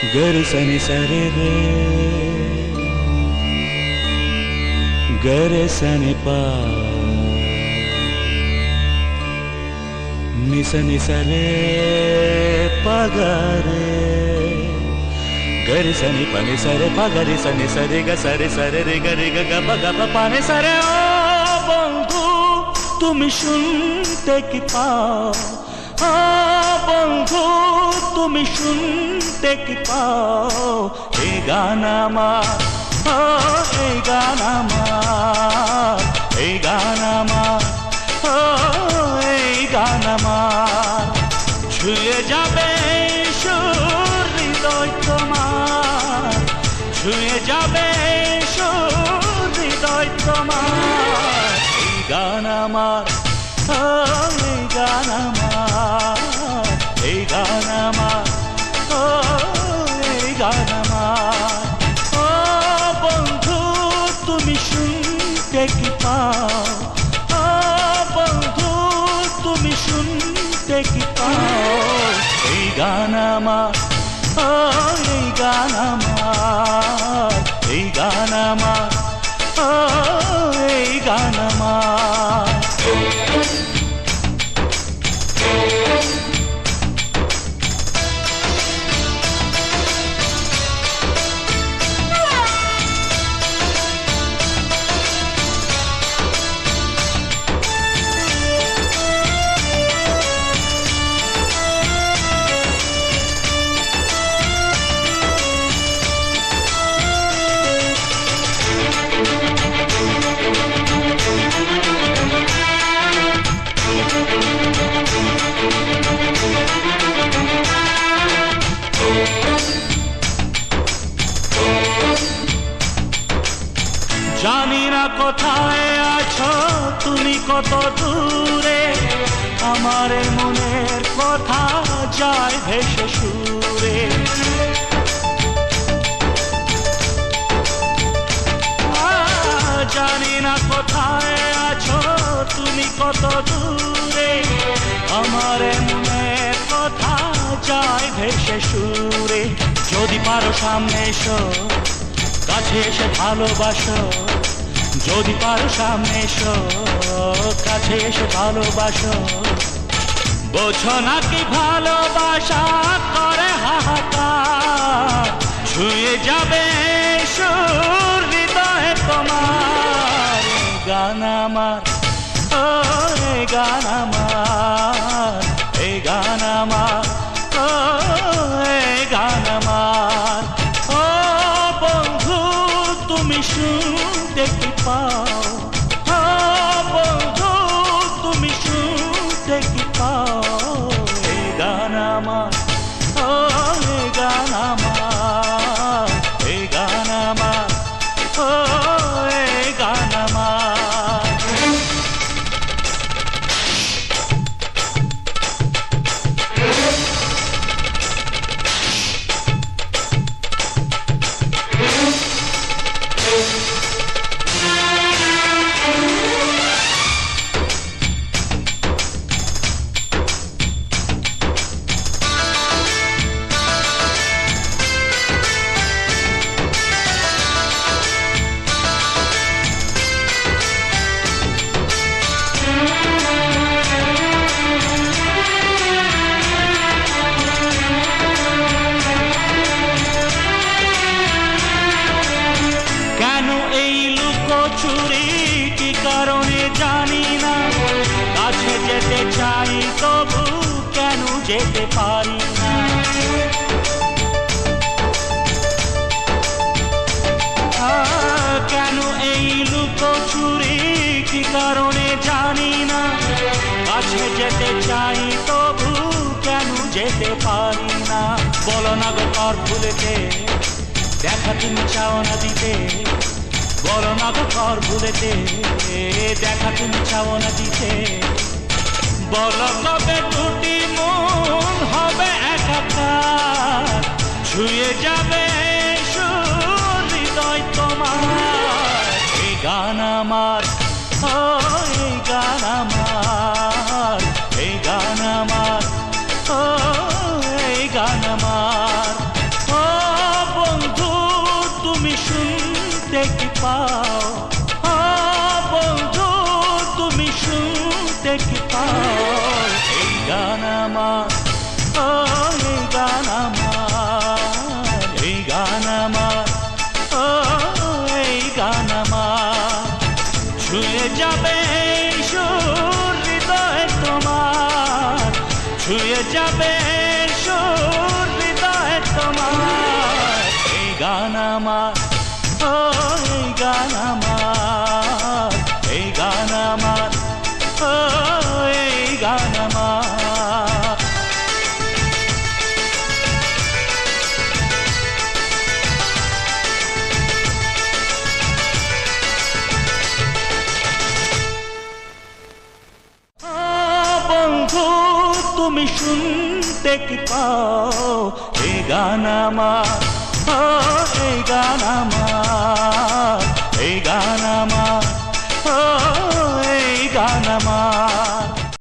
गरे सनि सरे रे गरे सनि पा निस निस रे पा गा रे गरे सनि पा नि सरे पा गा रे सनि सरे गा सरे सरे रे गा रे गा गा पा गा पा नि सरे ओ बंधु तुम शुनते कि पाओ बंधु तुम शुनते कि पाओ ए गाना मार ए गाना मार ए गाना मार ए गाना मार छुए जाबे সুর হৃদয় তোমার ছুঁয়ে যাবে সুর হৃদয় তোমার এই গান আমার এই গান আমার এই গান আমার এই গান আমার ও বন্ধু তুমি শুনতে কি পাও ও বন্ধু তুমি শুনতে কি পাও এই গান আমার এই গান আমার এই গান আমার এই গান আমার জানি না কোথায় আছো তুমি কত দূরে আমার মনের কথা যায় ভেসে সুরে জানি না কোথায় আছো তুমি কত দূরে আমার মনের কথা যায় ভেসে সুরে যদি পারো সামনে এসো কাছে এসে ভালোবাসো যদি পারো সামনে এসো কাছে এসে ভালোবাসো বোঝো নাকি ভালোবাসা করে হাহাকার ছুঁয়ে যাবে সুর হৃদয়ে তোমার গান আমার এই গান আমার এই গান আমার এই গান আমার তুমি শুনতে কি পাও বন্ধু তুমি শুনতে কি পাও এই গান আমার এই গান আমার এই গান আমার এই গান আমার চুরি কি কারণে জানি না কাছে যেতে চাই তবু কেন যেতে পারি না কেন এই লুকোচুরি কি কারণে জানি না কাছে যেতে চাই তবু কেন যেতে পারি না বলো না গো কর ভুলেতে দেখা তুমি চাও না দিতে বলো না গো ঘর ভুলেতে দেখা তুমি চাও না দিতে বলো কবে দুটি মন হবে একাকার ছুঁয়ে যাবে সুর হৃদয় তোমার এই গান আমার এই গান আমার এই গান আমার এই গান আমার আমার, এই গান আমার, ও এই গান আমার, এই গান আমার, ও এই গান আমার। বন্ধু তুমি শুনতে কি পাও, এই গান আমার, ও এই গান আমার, এই গান আমার, ও এই গান আমার।